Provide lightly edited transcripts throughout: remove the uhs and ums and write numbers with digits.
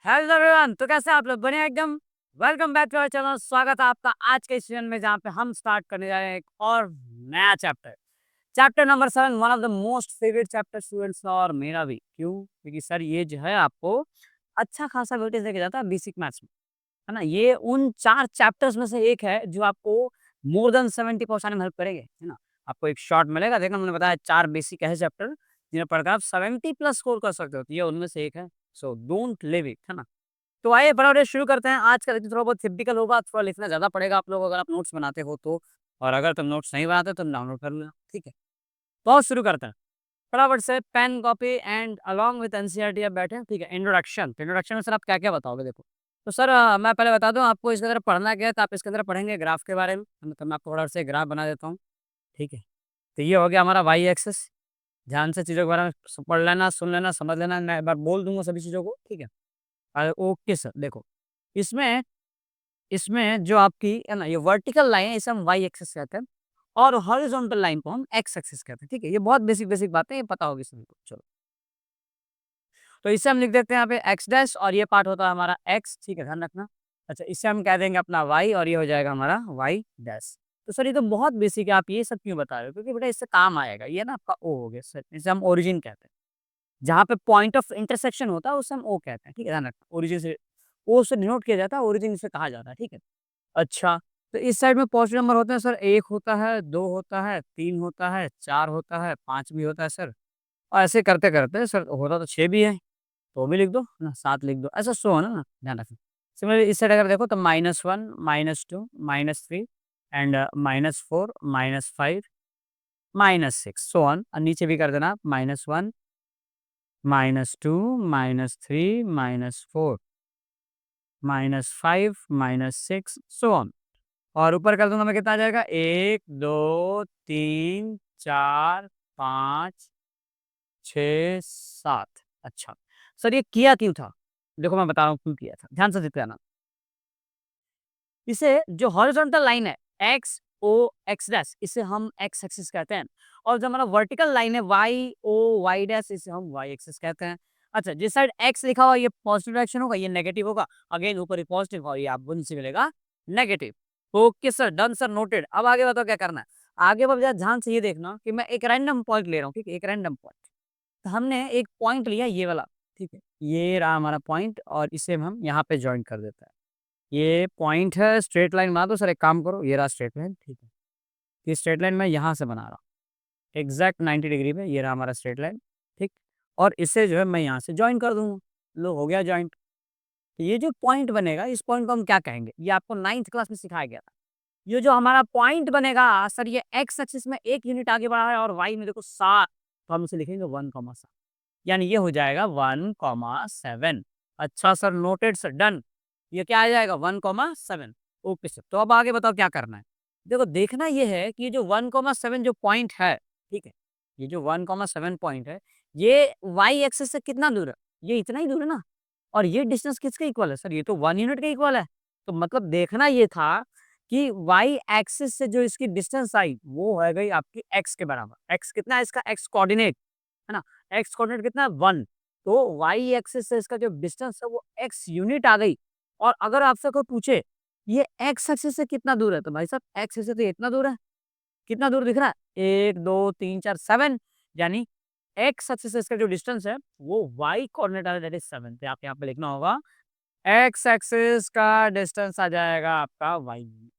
Hello everyone, तो कैसे हैं आप लोग? बढ़िया एकदम। Welcome back to our channel. स्वागत है आपका आज के सेशन में, जहाँ पे हम स्टार्ट करने जा रहे हैं एक और नया chapter. Chapter number 7, one of the most favourite chapter students, और मेरा भी। क्यों? क्योंकि सर ये जो है आपको अच्छा खासा वेटेज देके जाता है बेसिक मैथ्स में, है ना। ये उन 4 चैप्टर्स में से एक है जो आपको मोर देन 70 पहुँचाने में हेल्प करेंगे, है ना। आपको एक शॉर्ट मिलेगा, देखना मैंने बताया 4 बेसिक ऐसे चैप्टर जिन्हें पढ़कर आप 70 प्लस स्कोर कर सकते हो, तो ये उनमें से एक है। सो डोंट लिव इट, है ना। तो आइए फटाफट शुरू करते हैं। आज का लेक्चर थोड़ा बहुत थियोरेटिकल होगा, थोड़ा लिखना ज़्यादा पड़ेगा आप लोगों को अगर आप नोट्स बनाते हो तो। और अगर तुम नोट्स नहीं बनाते तो डाउनलोड कर लेना, ठीक है। तो आओ शुरू करते हैं। फटाफट से pen, copy and along with NCERT आप बैठे, ठीक है। इंट्रोडक्शन, तो इंट्रोडक्शन में सर आप क्या-क्या बताओगे? देखो, तो सर मैं पहले बता दूँ आपको इसके अंदर पढ़ना क्या है, तो आप इसके अंदर पढ़ेंगे ग्राफ के बारे में, है ना। तो मैं आपको थोड़ा सा ग्राफ बना देता हूँ, ठीक है। तो ये हो गया हमारा वाई एक्सिस। ध्यान से चीज़ों के बारे में पढ़ लेना, सुन लेना, समझ लेना। मैं एक बार बोल दूँगा सभी चीज़ों को, ठीक है। ओके सर, देखो इसमें इसमें जो आपकी है ना, ये वर्टिकल लाइन है इसे हम वाई एक्सिस कहते हैं, और हॉरिजॉन्टल लाइन को हम एक्स एक्सिस कहते हैं, ठीक है। ये बहुत बेसिक बेसिक बातें, ये पता होगी सभी को। चलो, तो इसे हम लिख देते हैं यहाँ पे एक्स डैश, और ये पार्ट होता है हमारा एक्स, ठीक है, ध्यान रखना। अच्छा, इसे हम कह देंगे अपना वाई, और ये हो जाएगा हमारा वाई डैश। तो सर ये तो बहुत बेसिक है, आप ये सब क्यों बता रहे हो? क्योंकि बेटा इससे काम आएगा। ये ना आपका ओ हो गया सर, इसे हम ओरिजिन कहते हैं। जहाँ पे पॉइंट ऑफ इंटरसेक्शन होता है उसे हम ओ कहते हैं, ठीक है, ध्यान रखना। ओरिजिन से ओ से डिनोट किया जाता है, ओरिजिन इसे कहा जाता है, ठीक है। अच्छा, तो इस साइड में पॉजिटिव नंबर होते हैं सर, 1 होता है, 2 होता है, 3 होता है, 4 होता है, 5 भी होता है सर। और ऐसे करते-करते सर होता तो 6 भी है, तो भी लिख दो, है ना, 7 लिख दो, ऐसा शो है ना, ध्यान रखना। सिमिलरली इस साइड अगर देखो तो -1, -2, -3 एंड -4, -5, -6 सो ऑन, और नीचे भी कर देना आप -1, -2, -3, -4, -5, -6 सो ऑन। और ऊपर कर दूँगा मैं, कितना आ जाएगा? 1, 2, 3, 4, 5, 6, 7। अच्छा, सर ये किया क्यों था? देखो मैं बता रहा हूँ क्यों किया था, ध्यान से देखते रहना। इसे जो हॉरिजॉन्टल लाइन है एक्स ओ एक्स डैश, इसे हम एक्स एक्सिस कहते हैं, और जो हमारा वर्टिकल लाइन है वाई ओ वाई डैश, इसे हम वाई एक्सिस कहते हैं। अच्छा, जिस साइड एक्स लिखा हुआ ये पॉजिटिव डायरेक्शन होगा, ये नेगेटिव होगा। अगेन ऊपर ही पॉजिटिव और ये आप बुन से मिलेगा negative. Okay sir, done sir, noted. अब आगे बताओ क्या करना है। आगे अब जरा ध्यान से ये देखना कि मैं एक रैंडम पॉइंट ले रहा हूँ, ठीक है, एक रैंडम पॉइंट। तो हमने एक पॉइंट लिया ये वाला, ठीक है, ये रहा हमारा पॉइंट, और इसे हम यहाँ पे ज्वाइन कर देते हैं। ये पॉइंट है, स्ट्रेट लाइन बना दो सर, एक काम करो, ये रहा स्ट्रेट लाइन, ठीक है। ये स्ट्रेट लाइन मैं यहाँ से बना रहा हूँ, एग्जैक्ट 90 डिग्री पे, ये रहा हमारा स्ट्रेट लाइन, ठीक। और इसे जो है मैं यहाँ से जॉइन कर दूंगा। लो, हो गया जॉइंट। ये जो पॉइंट बनेगा, इस पॉइंट को हम क्या कहेंगे? ये आपको 9th क्लास में सिखाया गया था। ये जो हमारा पॉइंट बनेगा सर, ये एक्स एक्सिस में 1 यूनिट आगे बढ़ा है, और वाई में देखो 7, तो हम इसे लिखेंगे 1,7, यानी ये हो जाएगा 1,7। अच्छा सर, नोटेड सर, डन। ये क्या आ जाएगा? 1,7। ओके सर, तो अब आगे बताओ क्या करना है। देखो, देखना ये है कि ये जो 1,7 जो पॉइंट है, ठीक है, ये जो 1,7 पॉइंट है, ये वाई एक्सिस से कितना दूर है? ये इतना ही दूर है ना। और ये डिस्टेंस किसके इक्वल है? सर ये तो 1 यूनिट के इक्वल है। तो मतलब देखना ये था कि वाई एक्सिस से जो इसकी डिस्टेंस आई वो हो गई आपकी एक्स के बराबर। एक्स कितना है इसका? एक्स कोऑर्डिनेट, है ना। एक्स कोऑर्डिनेट कितना है? 1। तो वाई एक्सिस से इसका जो डिस्टेंस है वो एक्स यूनिट आ गई। और अगर आपसे कोई पूछे ये एक्स एक्सिस से कितना दूर है, तो भाई साहब एक्स एक्सिस से तो ये इतना दूर है। कितना दूर दिख रहा है? 1, 2, 3, 4, 7, यानी एक्स एक्सिस से इसका जो डिस्टेंस है वो वाई कोऑर्डिनेट आ रहा है, दैट इज 7। तो आप यहाँ पे लिखना होगा एक्स एक्सिस का डिस्टेंस आ जाएगा आपका वाई।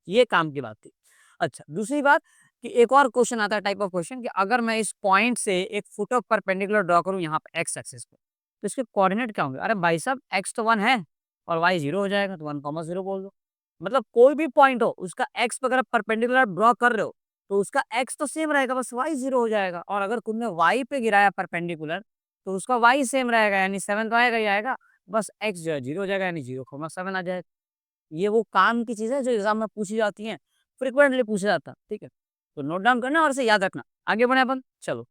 ये काम की बात थी। अच्छा, दूसरी बात कि एक और क्वेश्चन आता है, टाइप ऑफ क्वेश्चन, कि अगर मैं इस पॉइंट से एक फुट ऑफ परपेंडिकुलर ड्रॉ करूँ यहाँ पे एक्स एक्सिस पे, तो इसके कोऑर्डिनेट क्या होंगे? अरे भाई साहब, एक्स तो 1 है और वाई 0 हो जाएगा, तो 1,0 बोल दो। मतलब कोई भी पॉइंट हो, उसका एक्स पे अगर आप परपेंडिकुलर ड्रॉ कर रहे हो, तो उसका एक्स तो सेम रहेगा, बस वाई 0 हो जाएगा। और अगर तुमने वाई पे गिराया परपेंडिकुलर, तो उसका वाई सेम रहेगा, यानी 7 तो आएगा ही आएगा। बस एक्स जो है 0 हो जाएगा, यानी 0,7 आ जाएगा। ये वो काम की चीज़ है जो एग्ज़ाम में पूछी जाती हैं, फ्रीक्वेंटली पूछा जाता है, ठीक है? तो नोट डाउन करना और इसे याद रखना। आगे बढ़ें अपन, चलो।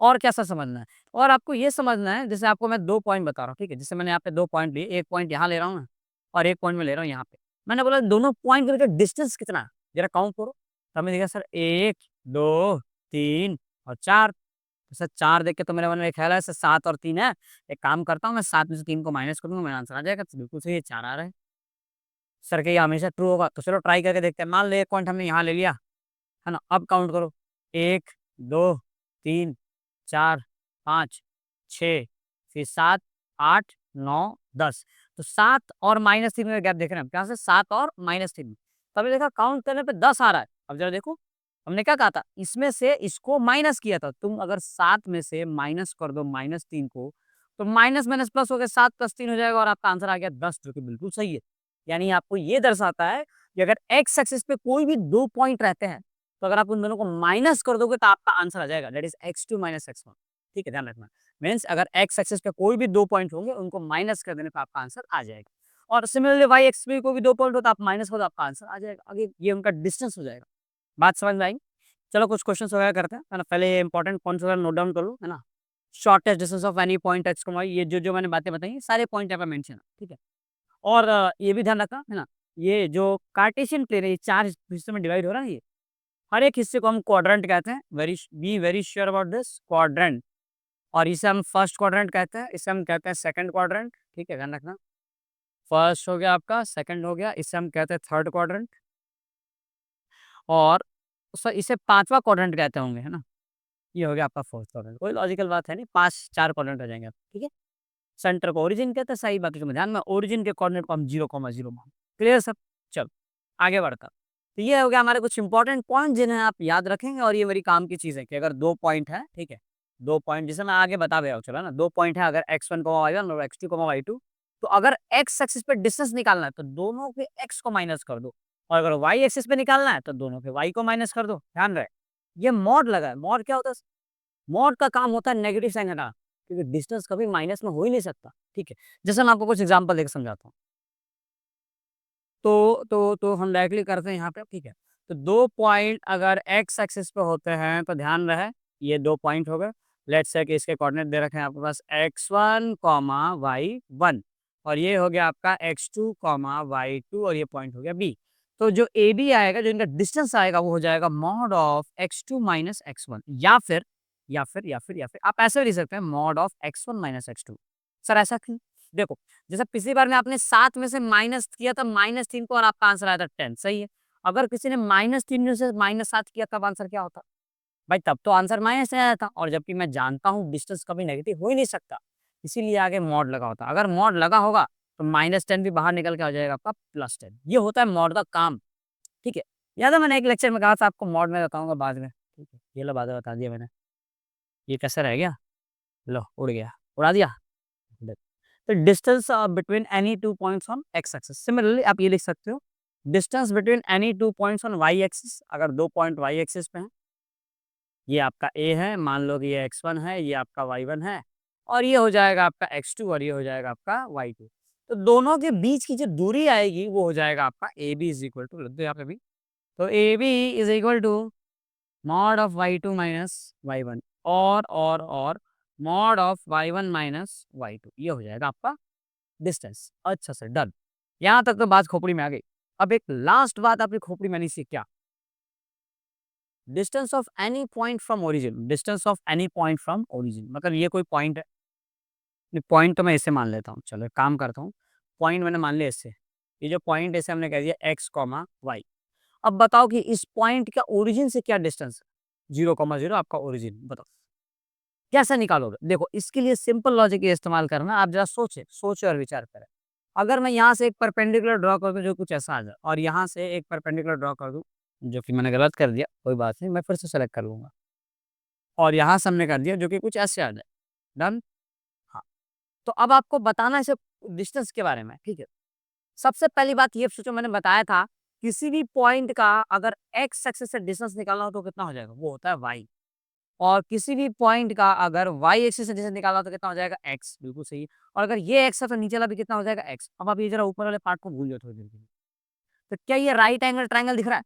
और क्या-सा समझना है? और आपको ये समझना है, जैसे आपको मैं 2 पॉइंट बता रहा हूँ, ठीक है? जैसे मैंने यहाँ पे 2 पॉइंट लिए, 1 पॉइंट यहाँ ले रहा हूँ ना, और 1 पॉइंट मैं ले रहा हूँ यहाँ पे। मैंने बोला दोनों पॉइंट के बीच का डिस्टेंस कितना है? ज़रा काउंट करो। तो हमें दिखा सर 1, 2, 3 और 4। तो सर 4 देख के तो मेरे मन में ख्याल है सर 7 और 3 है। एक काम करता हूँ मैं 7 में से 3 को माइनस कर दूँगा, मेरा आंसर आ जाएगा। तो बिल्कुल सही है, 4 आ रहा है। सर क्या ये हमेशा ट्रू होगा? तो चलो ट्राई करके देखते हैं। मान लो 1 पॉइंट हमने यहाँ ले लिया, है ना? अब काउंट करो 1, 2, 3, 4, 5, 6, फिर 7, 8, 9, 10। तो 7 और -3 में गैप देख रहे हैं हम। कहाँ से? 7 और -3 तो अभी देखा काउंट करने पे 10 आ रहा है। अब ज़रा देखो, हमने क्या कहा था? इसमें से इसको माइनस किया था। तुम अगर 7 में से माइनस कर दो -3 को, तो माइनस माइनस प्लस हो गया, 7 + 3 हो जाएगा और आपका आंसर आ गया 10, जो कि बिल्कुल सही है। यानी आपको ये दर्शाता है कि अगर एक्स एक्सिस पे कोई भी 2 पॉइंट रहते हैं, तो अगर आप उन दोनों को माइनस कर दोगे तो आपका आंसर आ जाएगा, दैट इज़ x2 - x1। ठीक है, ध्यान रखना। मीन्स अगर एक्स एक्सिस पे कोई भी 2 पॉइंट होंगे, उनको माइनस कर देने पे आपका आंसर आ जाएगा। और सिमिलरली वाई एक्सिस पे कोई भी 2 पॉइंट हो तो आप माइनस करो तो आपका आंसर आ जाएगा। आगे ये उनका डिस्टेंस हो जाएगा। बात समझ में आई? चलो कुछ क्वेश्चंस वगैरह करते हैं, है ना? पहले ये इंपॉर्टेंट पॉइंट्स वगैरह नोट डाउन कर लो, है ना? Shortest distance of any point x, y, ये जो मैंने बातें बताई हैं, सारे पॉइंट यहाँ पे मेंशन है, ठीक है? और ये भी ध्यान रखना, है ना? ये जो कार्टेशियन प्लेन है, ये 4 हिस्सों में डिवाइड हो रहा है ये। हर एक हिस्से को हम क्वाड्रेंट कहते हैं। Be very sure about this, quadrant. और इसे हम फर्स्ट क्वाड्रेंट कहते हैं, इसे हम कहते हैं सेकंड क्वाड्रेंट, ठीक है? ध्यान रखना। फर्स्ट हो गया आपका, सेकंड हो गया, इसे हम कहते हैं थर्ड क्वाड्रेंट। और इसे 5वां क्वाड्रेंट कहते होंगे, है ना? ये हो गया आपका फोर्थ क्वाड्रेंट। कोई लॉजिकल बात है नहीं, 5 4 क्वाड्रेंट हो जाएंगे आप, ठीक है? सेंटर को ओरिजिन कहते हैं, सही बात है। तुम्हें ध्यान में, ओरिजिन के कोऑर्डिनेट को हम 0,0 मान। क्लियर सब? चलो आगे बढ़ता। तो ये हो गया हमारे कुछ इंपॉर्टेंट पॉइंट जिन्हें आप याद रखेंगे, और ये मेरी काम की चीज़ है कि अगर 2 पॉइंट है, ठीक है? 2 पॉइंट जैसे मैं आगे बता दे रहा हूँ, चलो ना, 2 पॉइंट है अगर x1, y1 और x2, y2, तो अगर x एक्सिस पे डिस्टेंस निकालना है तो दोनों के x को माइनस कर दो, और अगर y एक्सिस पे निकालना है तो दोनों के y को माइनस कर दो। ध्यान रहे, ये मॉड लगा है। मॉड क्या होता है? मॉड का काम होता है नेगेटिव साइन हटाना, क्योंकि डिस्टेंस कभी माइनस में हो ही नहीं सकता, ठीक है? जैसे मैं आपको कुछ एग्जांपल देके समझाता हूँ। तो हम डायरेक्टली करते हैं यहाँ पे, ठीक है? तो 2 पॉइंट अगर x एक्सिस पे होते हैं तो ध्यान रहे, ये 2 पॉइंट हो गए। लेट्स से कि इसके कोऑर्डिनेट दे रखे हैं आपके पास x1, y1, और ये हो गया आपका x2, y2, और ये पॉइंट हो गया B। तो जो AB आएगा, जो इनका डिस्टेंस आएगा, वो हो जाएगा मॉड ऑफ x2 - x1, या फिर आप ऐसे भी लिख सकते हैं mod of x1 - x2। Sir ऐसा क्यों? देखो, जैसे पिछली बार में आपने 7 में से माइनस किया था -3 को और आपका आंसर आया था 10, सही है। अगर किसी ने -3 में से -7 किया तब आंसर क्या होता? भाई तब तो आंसर माइनस में आया था, और जबकि मैं जानता हूँ डिस्टेंस कभी नेगेटिव हो ही नहीं सकता, इसीलिए आगे मॉड लगा होता। अगर मॉड लगा होगा तो -10 भी बाहर निकल के आ जाएगा आपका +10। ये होता है मॉड का काम, ठीक है? याद है मैंने एक लेक्चर में कहा था आपको मॉड में बताऊँगा बाद में, ठीक है? ये लो बाद में बता दिया मैंने। ये कैसा रह गया? लो उड़ गया, उड़ा दिया। तो distance between any 2 points on x axis. Similarly आप ये लिख सकते हो, distance between any 2 points on y axis. अगर 2 पॉइंट वाई एक्सिस पे हैं, ये आपका ए है, मान लो कि ये x1 है, ये आपका y1 है, और ये हो जाएगा आपका x2, और ये हो जाएगा आपका y2। तो दोनों के बीच की जो दूरी आएगी वो हो जाएगा आपका A B is equal to, लिख दो यहाँ पे भी। तो A B is equal to mod of y2 minus y1, और mod of y1 minus y2, ये हो जाएगा आपका डिस्टेंस। अच्छा सर, डन। यहाँ तक तो बात खोपड़ी में आ गई। अब एक लास्ट बात आपकी खोपड़ी में नहीं सी क्या? Distance of any point from origin. Distance of any point from origin मतलब ये कोई पॉइंट है। पॉइंट तो मैं ऐसे मान लेता हूँ, चलो एक काम करता हूँ। पॉइंट मैंने मान लिया इससे, ये जो पॉइंट ऐसे हमने कह दिया एक्स कॉमा वाई। अब बताओ कि इस पॉइंट का ओरिजिन से क्या डिस्टेंस है? 0,0 आपका ओरिजिन, बताओ कैसे निकालोगे? देखो इसके लिए सिंपल लॉजिक ये इस्तेमाल करना, आप जरा सोचे और विचार करें। अगर मैं यहाँ से एक परपेंडिकुलर ड्रॉ कर दूं जो कुछ ऐसा आ जाए, और यहाँ से एक परपेंडिकुलर ड्रॉ कर दूं जो कि मैंने गलत कर दिया, कोई बात नहीं, मैं फिर से सेलेक्ट कर लूंगा, और यहाँ से हमने कर दिया जो कि कुछ ऐसे आ जाए। डन। हाँ, तो अब आपको बताना है सिर्फ डिस्टेंस के बारे में, ठीक है? सबसे पहली बात ये सोचो, मैंने बताया था किसी भी पॉइंट का अगर एक्स एक्सिस से डिस्टेंस निकालना हो तो कितना हो जाएगा? वो होता है वाई। और किसी भी पॉइंट का अगर वाई एक्सिस से डिस्टेंस निकालना हो तो कितना हो जाएगा? एक्स। बिल्कुल सही है। और अगर ये एक्स है तो नीचे वाला भी कितना हो जाएगा? एक्स। अब आप ये जरा ऊपर वाले पार्ट को भूल जाओ थोड़ी देर के लिए। तो क्या ये राइट एंगल ट्रायंगल दिख रहा है?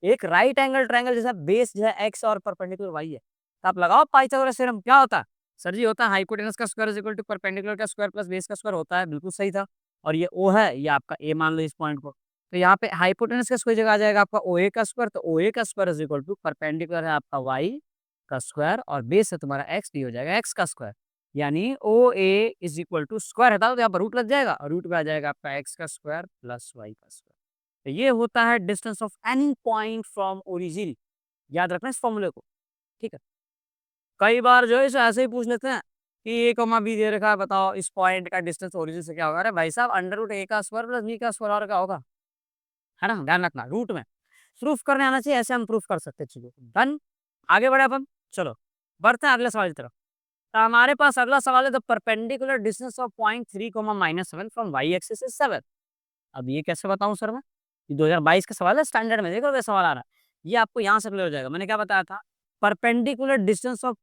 एक राइट एंगल ट्रायंगल जैसा बेस जो है एक्स और परपेंडिकुलर वाई है, तो आप लगाओ पाइथागोरस थ्योरम। क्या होता है? सर जी होता है हाइपोटेनस का square is equal to perpendicular का स्क्वायर प्लस बेस का स्क्वायर होता है। बिल्कुल सही था। और ये ओ है, ये आपका ए मान लो इस पॉइंट को। तो यहाँ पे हाइपोटेनस का स्क्वायर जगह आ जाएगा आपका ओ ए का स्क्वायर, तो ओ ए का square is equal to perpendicular है आपका वाई का स्क्वायर और बेस है तुम्हारा एक्स, डी हो जाएगा एक्स का स्क्वायर। यानी ओ ए इज इक्वल टू स्क्वायर हटा दो तो यहाँ पर रूट लग जाएगा और रूट में आ जाएगा आपका एक्स का स्क्वायर प्लस वाई का स्क्वायर। तो ये होता है distance of any point from origin. याद रखना इस फॉर्मूले को, ठीक है। कई बार जो है इसे ऐसे ही पूछ लेते हैं कि ए कॉमा बी दे रखा है, बताओ इस पॉइंट का डिस्टेंस ओरिजिन से क्या होगा। अरे भाई साहब, अंडर रूट ए का स्क्वायर प्लस बी का स्क्वायर और क्या होगा, है ना। ध्यान रखना रूट में प्रूफ करने आना चाहिए, ऐसे हम प्रूफ कर सकते हैं चीजों को। डन, आगे बढ़े अपन। चलो बढ़ते हैं अगले सवाल की तरफ। तो हमारे पास अगला सवाल है the perpendicular distance of point 3 -7 from y axis is 7। अब ये कैसे बताऊं सर मैं, ये 2022 का सवाल है, स्टैंडर्ड में देखो ये सवाल आ रहा है, ये आपको यहाँ से क्लियर हो जाएगा। मैंने क्या बताया था, perpendicular distance of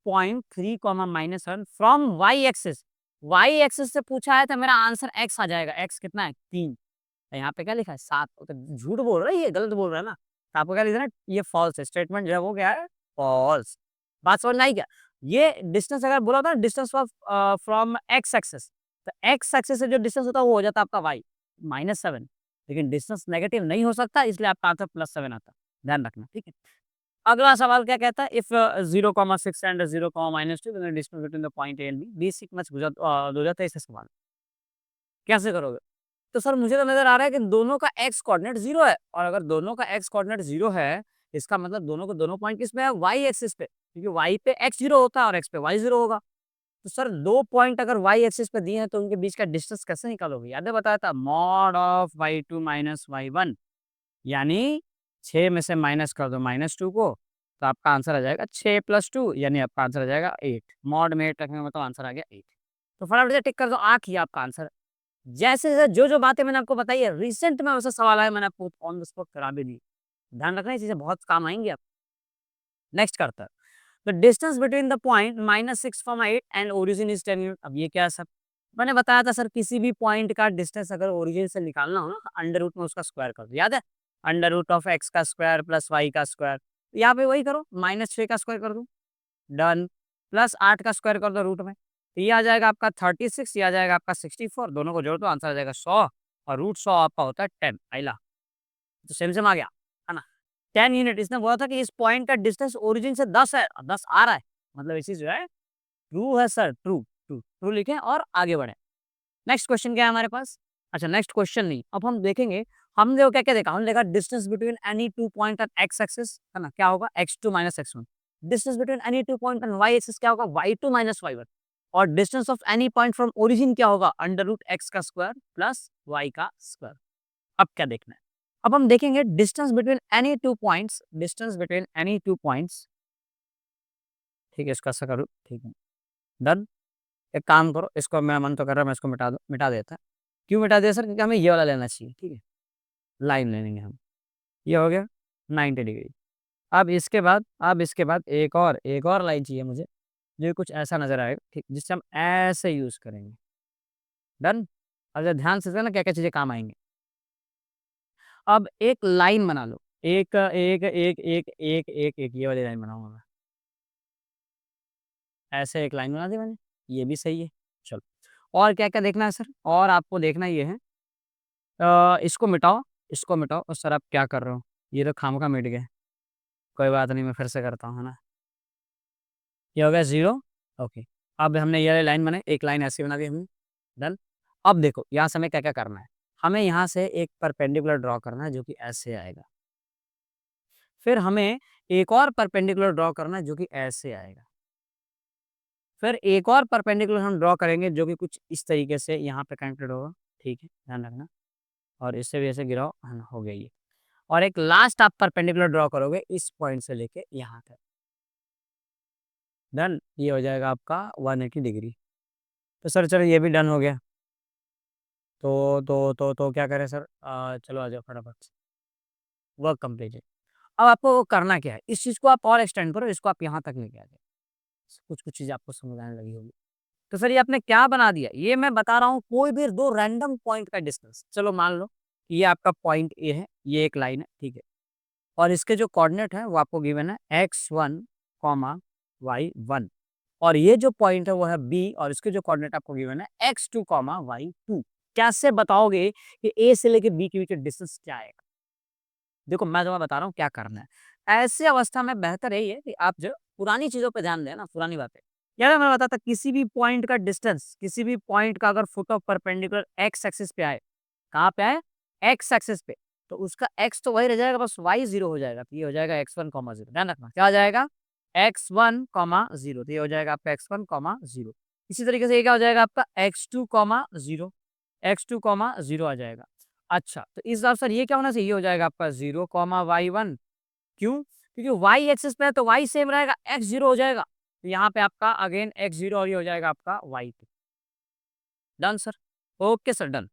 point 3 -7 from y axis. Y axis से पूछा है तो मेरा आंसर एक्स आ जाएगा। एक्स कितना है, 3। यहाँ पे क्या लिखा है, 7। तो झूठ बोल रहा है, ये गलत बोल रहा है ना। तो आपको क्या लिखना है, ये फॉल्स है, स्टेटमेंट जो है वो क्या है, फॉल्स। बात समझ में आई क्या। ये डिस्टेंस अगर बोला था distance of from x axis, तो एक्स एक्सिस से जो डिस्टेंस होता है वो हो जाता है आपका वाई -7। लेकिन डिस्टेंस नेगेटिव नहीं हो सकता, इसलिए आपका आंसर +7 आता है। ध्यान रखना, ठीक है। अगला सवाल क्या कहता है, if 0,6 and 0,-2 distance between the point A and B. Basic much हो जाता है इससे सवाल। कैसे करोगे, तो सर मुझे तो नजर आ रहा है कि दोनों का एक्स कोऑर्डिनेट 0 है, और अगर दोनों का एक्स कोऑर्डिनेट 0 है, इसका मतलब दोनों को दोनों पॉइंट किस पे है, वाई एक्सिस पे, क्योंकि वाई पे एक्स 0 होता है और एक्स पे वाई 0 होगा। तो सर दो पॉइंट अगर वाई एक्सिस पे दिए हैं तो उनके बीच का डिस्टेंस कैसे निकालोगे। याद है बताया था, मॉड ऑफ y2 - y1, यानी 6 में से माइनस कर दो -2 को, तो आपका आंसर आ जाएगा 6 + 2, यानी आपका आंसर आ जाएगा 8। मॉड में 8 रखने का मतलब आंसर आ गया 8। तो फटाफट से टिक कर दो, 8 ही आपका आंसर। जैसे जो बातें मैंने आपको बताई है रिसेंट में, वैसे सवाल आए मैंने आपको ऑन द स्पॉट करा भी दी। ध्यान रखना, ये चीजें बहुत काम आएंगी आप। नेक्स्ट करता है, the distance between the point -6 from 8 and origin is 10 unit. अब ये क्या है सर, मैंने बताया था सर किसी भी पॉइंट का डिस्टेंस अगर ओरिजिन से निकालना हो ना, अंडर रूट में उसका स्क्वायर कर दो। याद है, अंडर रूट ऑफ एक्स का स्क्वायर प्लस वाई का स्क्वायर। यहाँ पे वही करो, -6 का स्क्वायर कर दो, डन, प्लस 8 का स्क्वायर कर दो रूट में। तो ये आ जाएगा आपका 36, ये आ जाएगा आपका 64, दोनों को जोड़ दो आंसर आ जाएगा 100, और रूट 100 आपका होता है 10। आइला, तो सेम आ गया, है ना। 10 यूनिट इसने बोला था कि इस पॉइंट का डिस्टेंस ओरिजिन से 10 है, और 10 आ रहा है, मतलब ये चीज जो है ट्रू है सर, ट्रू ट्रू ट्रू लिखें और आगे बढ़े। नेक्स्ट क्वेश्चन क्या है हमारे पास। अच्छा, नेक्स्ट क्वेश्चन नहीं, अब हम देखेंगे, हमने वो क्या क्या देखा, हमने देखा distance between any two point at x axis, है ना, क्या होगा x2 - x1। Distance between any two point and y axis क्या होगा, y2 - y1। और distance of any point from origin क्या होगा, अंडर रूट एक्स का स्क्वायर प्लस वाई का स्क्वायर। अब क्या देखना है, अब हम देखेंगे distance between any two points, distance between any two points, ठीक है, इसका ऐसा करूँ, ठीक है, डन। एक काम करो, इसको मेरा मन तो कर रहा है मैं इसको मिटा देता। क्यों मिटा दिया सर, क्योंकि हमें ये वाला लेना चाहिए, ठीक है, लाइन ले लेंगे हम। ये हो गया 90 डिग्री। अब इसके बाद एक और लाइन चाहिए मुझे, जो कुछ ऐसा नजर आएगा, ठीक, जिससे हम ऐसे यूज करेंगे। डन। अब जरा ध्यान से ना क्या क्या चीजें काम आएंगी। अब एक लाइन बना लो, एक एक एक एक एक एक एक ये वाली लाइन बनाऊंगा मैं, ऐसे एक लाइन बना दी मैंने, ये भी सही है। चलो, और क्या क्या देखना है सर, और आपको देखना ये है, इसको मिटाओ, इसको मिटाओ, और सर आप क्या कर रहे हो, ये तो खामखा मिट गए। कोई बात नहीं, मैं फिर से करता हूँ, है ना। ये हो गया 0। ओके, अब हमने ये वाली लाइन बनाई, एक लाइन ऐसी बना दी हमने, डन। अब देखो यहाँ से हमें क्या क्या करना है, हमें यहाँ से एक परपेंडिकुलर ड्रॉ करना है जो कि ऐसे आएगा। फिर हमें एक और परपेंडिकुलर ड्रॉ करना है जो कि ऐसे आएगा। फिर एक और परपेंडिकुलर हम ड्रॉ करेंगे जो कि कुछ इस तरीके से यहाँ पे कनेक्टेड होगा, ठीक है, ध्यान रखना। और इससे भी ऐसे गिराओ, है ना, हो गया ये। और एक लास्ट आप परपेंडिकुलर ड्रॉ करोगे इस पॉइंट से लेके यहाँ तक, डन। ये हो जाएगा आपका 180 डिग्री। तो सर चलो ये भी डन हो गया। तो क्या करें सर, चलो आ जाओ फटाफट से, वर्क कंप्लीट है। अब आपको वो करना क्या है, इस चीज़ को आप और एक्सटेंड करो, इसको आप यहाँ तक लेके आ जाए, कुछ कुछ चीज़ें आपको समझ आने लगी होगी। तो सर ये आपने क्या बना दिया, ये मैं बता रहा हूँ, कोई भी दो रैंडम पॉइंट का डिस्टेंस। चलो मान लो कि ये आपका पॉइंट ए है, ये एक लाइन है, ठीक है, और इसके जो कोऑर्डिनेट है वो आपको गिवन है x1, y1। और ये जो पॉइंट है वो है बी, और इसके जो कोऑर्डिनेट आपको गिवन है x2, y2। कैसे बताओगे कि ए से लेके बी के बीच डिस्टेंस क्या है। देखो मैं तुम्हें बता रहा हूँ क्या करना है। ऐसी अवस्था में बेहतर यही है कि आप जो पुरानी चीज़ों पे ध्यान दें ना, पुरानी बातें। याद है मैं बताता किसी भी पॉइंट का डिस्टेंस, किसी भी पॉइंट का अगर foot of perpendicular x axis पे आए, कहाँ पे आए? एक्स एक्सिस पे, तो उसका एक्स तो वही रह जाएगा, बस वाई 0 हो जाएगा। तो ये हो जाएगा x1, 0। ध्यान रखना, क्या हो जाएगा? x1, 0। तो ये हो जाएगा आपका x1, 0। इसी तरीके से ये क्या हो जाएगा आपका x2, 0। x2, 0 आ जाएगा। अच्छा, तो इस हिसाब से ये क्या होना चाहिए? ये हो जाएगा आपका 0, y1। क्यों? क्योंकि वाई एक्सिस पे है तो वाई सेम रहेगा, एक्स 0 हो जाएगा। तो यहाँ पे आपका अगेन एक्स 0 और ये हो जाएगा आपका y2। Done sir? Okay sir, done.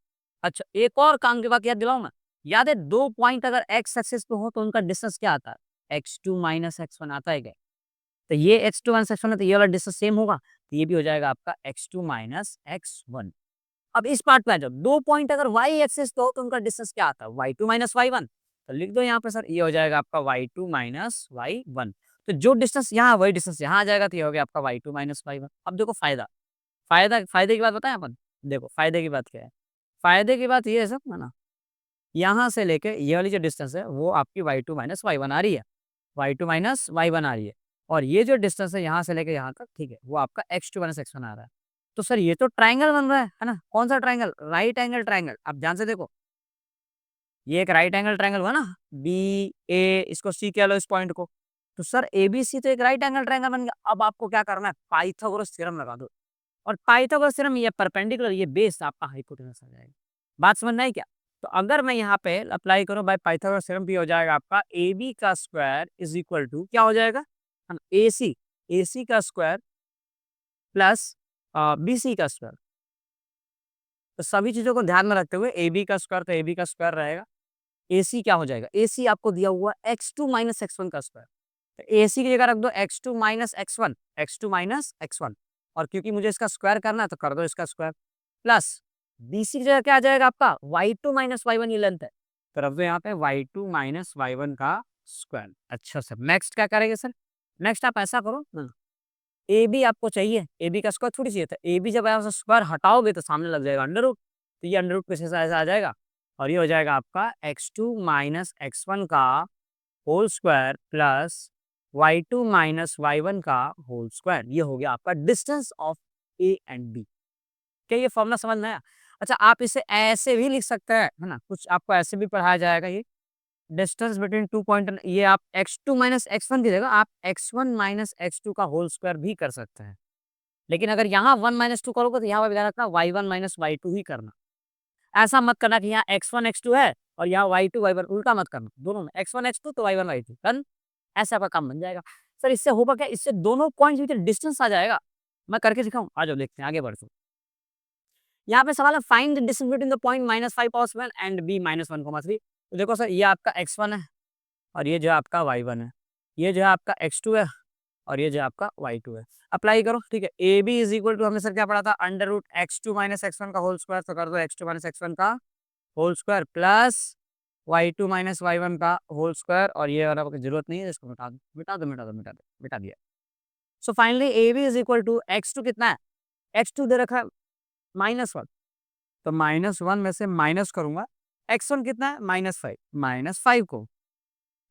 अच्छा, एक और काम की बात याद दिलाऊँ मैं? याद है 2 पॉइंट अगर एक्स एक्सिस पे हो तो उनका डिस्टेंस क्या आता है? x2 - x1 आता है क्या? तो ये x2 - x1 है तो ये वाला डिस्टेंस सेम होगा। तो ये भी हो जाएगा आपका x2 - x1। अब इस पार्ट पे आ जाओ, 2 पॉइंट अगर y एक्सिस पे हो तो उनका डिस्टेंस क्या आता है? y2 - y1। तो लिख दो यहाँ पे सर, ये हो जाएगा आपका y2 - y1। तो जो डिस्टेंस यहाँ वही डिस्टेंस यहाँ आ जाएगा, तो ये हो गया आपका y2 - y1। अब देखो फ़ायदा, फ़ायदे की बात बताएँ अपन? देखो फ़ायदे की बात क्या है? फ़ायदे की बात ये है सब है ना, यहाँ से लेके ये वाली जो डिस्टेंस है वो आपकी y2 - y1 आ रही है। y2 - y1 आ रही है। और ये जो डिस्टेंस है यहाँ से लेके यहाँ तक, ठीक है, वो आपका x2 - x1 आ रहा है। तो सर ये तो ट्रायंगल बन रहा है ना? कौन-सा ट्रायंगल? Right angle triangle. आप ध्यान से देखो, ये एक राइट एंगल ट्रायंगल हुआ ना, BA, इसको C कह लो इस पॉइंट को। तो सर ABC तो एक राइट एंगल ट्रायंगल बन गया। अब आपको क्या करना है? पाइथागोरस थ्योरम लगा दो। और पाइथागोरस थ्योरम, ये परपेंडिकुलर, ये बेस आपका हाइपोटेनस आ जाएगा। बात समझ में आई क्या? तो अगर मैं यहाँ पे अप्लाई करूँ बाय पाइथागोरस थ्योरम, भी हो जाएगा आपका AB का स्क्वायर इज इक्वल टू क्या हो जाएगा? AC का स्क्वायर प्लस BC का स्क्वायर। तो सभी चीज़ों को ध्यान में रखते हुए AB का स्क्वायर तो AB का स्क्वायर रहेगा। AC क्या हो जाएगा? AC आपको दिया हुआ x2 - x1 का स्क्वायर। तो AC की जगह रख दो x2 - x1, x2 - x1। और क्योंकि मुझे इसका स्क्वायर करना है तो कर दो इसका स्क्वायर, प्लस BC की जगह क्या आ जाएगा आपका? y2 - y1, ये लेंथ है। तो रख दो यहाँ पे y2 - y1 का स्क्वायर। अच्छा सर, नेक्स्ट क्या करेंगे सर? नेक्स्ट आप ऐसा करो ना, AB आपको चाहिए, AB का स्क्वायर थोड़ी चाहिए था। AB जब आप स्क्वायर हटाओगे तो सामने लग जाएगा अंडर रूट। तो ये अंडर रूट पीछे से ऐसा आ जाएगा और ये हो जाएगा आपका x2 - x1 का whole square plus y2 - y1 का होल स्क्वायर। ये हो गया आपका distance of A and B। क्या ये फॉर्मूला समझ में आया? अच्छा, आप इसे ऐसे भी लिख सकते हैं, है ना? कुछ आपको ऐसे भी पढ़ाया जाएगा ये। डिस्टेंस बिटवीन 2 पॉइंट, ये आप x2 - x1 की जगह आप x1 - x2 का होल स्क्वायर भी कर सकते हैं। लेकिन अगर यहाँ 1 - 2 करोगे तो यहाँ पे ध्यान रखना y1 - y2 ही करना। ऐसा मत करना कि यहाँ x1 x2 है और यहाँ y2 y1, उल्टा मत करना। दोनों में x1 x2 तो y1 y2 डन। ऐसे आपका काम बन जाएगा। सर इससे होगा क्या? इससे दोनों पॉइंट्स के बीच डिस्टेंस आ जाएगा। मैं करके दिखाऊँ? आ जाओ देखते हैं, आगे बढ़ते हैं। यहाँ पे सवाल है find the distance between the point -5 power 7 and B -1, 3। तो देखो सर, ये आपका x1 है और ये जो है आपका y1 है। ये जो है आपका x2 है और ये जो है आपका y2 है। अप्लाई करो, ठीक है। AB इज इक्वल टू, हमने सर क्या पढ़ा था? अंडर रूट x2 - x1 का होल स्क्वायर। तो कर दो x2 - x1 का whole square plus y2 - y1 का होल स्क्वायर। और ये वाला की जरूरत नहीं है, इसको मिटा दो, मिटा दो, मिटा दो, मिटा दो, मिटा दिया। So finally AB is equal to x2 कितना है? x2 दे रखा है -1। तो -1 में से माइनस करूंगा, x1 कितना है? -5, -5 को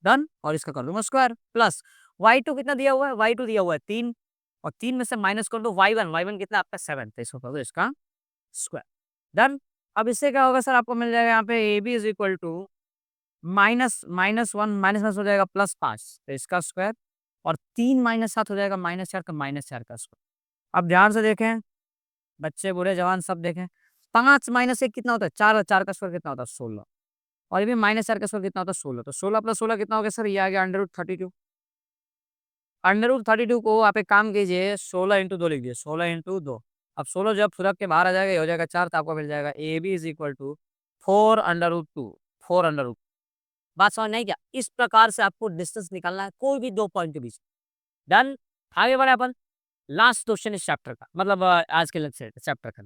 डन और इसका कर दूंगा स्क्वायर प्लस y2 कितना दिया हुआ है? y2 दिया हुआ है 3 और 3 में से माइनस कर दो y1 कितना आपका 7। तो इसको कर दो इसका स्क्वायर डन। अब इससे क्या होगा सर? आपको मिल जाएगा यहाँ पे AB is equal to -1 minus हो जाएगा +5, तो इसका स्क्वायर। और 3 - 7 हो जाएगा -4 का, -4 का स्क्वायर। अब ध्यान से देखें, बच्चे बूढ़े जवान सब देखें, 5 - 1 कितना होता है? 4 और 4 का स्क्वायर कितना होता है? 16। और ये भी -4 का स्क्वायर कितना होता है? 16। तो 16 + 16 कितना हो गया सर? ये आ गया √32। √32 को आप एक काम कीजिए, 16 × 2 लिख दिए, 16 × 2। अब 16 जब फुदक के बाहर आ जाएगा, ये हो जाएगा 4। तो आपको मिल जाएगा AB इज इक्वल टू 4√2, 4√। बात समझ नहीं क्या? इस प्रकार से आपको डिस्टेंस निकालना है कोई भी 2 पॉइंट के बीच। डन। आगे बढ़े अपन, लास्ट क्वेश्चन इस चैप्टर का, मतलब आज के लेक्चर चैप्टर का।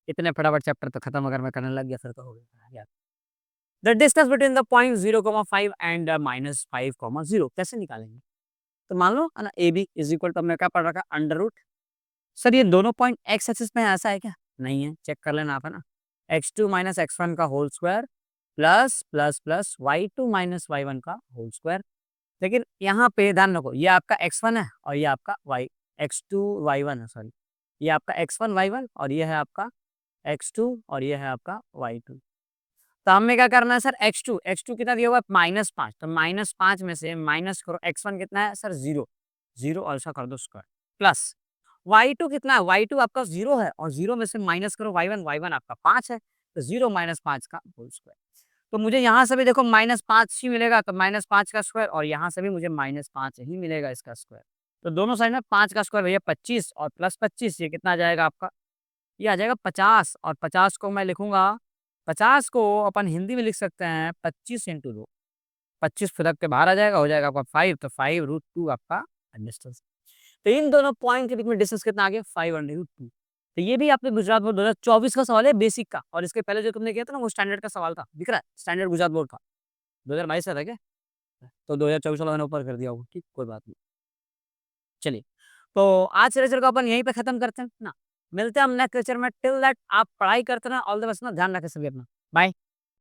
इतने फटाफट चैप्टर तो खत्म अगर मैं करने लग गया फिर तो हो गया यार। The distance between the point 0,5 and -5, 0 कैसे निकालेंगे? तो मान लो है ना, AB इज इक्वल टू, हमने क्या पढ़ रखा? Under root. सर ये दोनों पॉइंट एक्स एक्सिस में ऐसा है क्या? नहीं है, चेक कर लेना आप, है ना। x2 - x1 का whole square plus plus plus y2 - y1 का होल स्क्वायर। लेकिन यहाँ पे ध्यान रखो, ये आपका x1 है और ये आपका x2 y1 है, सॉरी, ये आपका x1 y1 और ये है आपका x2 और ये है आपका y2। तो हमें क्या करना है सर, x2 कितना दिया हुआ है, -5, तो -5 में से माइनस करो, x1 कितना है सर, 0, 0 और ऐसा कर दो स्क्वायर, प्लस y2 कितना है, y2 आपका 0 है और 0 में से माइनस करो y1 आपका 5 है, तो 0 - 5 का होल स्क्वायर। तो मुझे यहाँ से भी देखो -5 ही मिलेगा, तो -5 का स्क्वायर और यहाँ से भी मुझे -5 ही मिलेगा इसका स्क्वायर। तो दोनों साइड में 5 का स्क्वायर भैया 25 और प्लस 25, ये कितना आ जाएगा आपका, ये आ जाएगा 50, और 50 को मैं लिखूंगा, 50 को अपन हिंदी में लिख सकते हैं 25 इंटू 2, 25 फिर के बाहर आ जाएगा, हो जाएगा आपका 5, तो 5√2 आपका डिस्टेंस। तो इन दोनों पॉइंट के बीच में डिस्टेंस कितना आ गया, 5√2। तो ये भी आपके गुजरात बोर्ड 2024 का सवाल है, बेसिक का, और इसके पहले जो तुमने किया था ना वो स्टैंडर्ड का सवाल था, दिख रहा है, स्टैंडर्ड गुजरात बोर्ड का 2022 का था क्या, तो 2024 वाला मैंने ऊपर कर दिया होगा, ठीक, कोई बात नहीं। चलिए, तो आज के लेक्चर को अपन यहीं पे खत्म करते हैं ना, मिलते हैं हम नेक्स्ट लेक्चर में, टिल दैट आप पढ़ाई करते रहना, ऑल द बेस्ट ना, ध्यान रखें सभी अपना, बाय।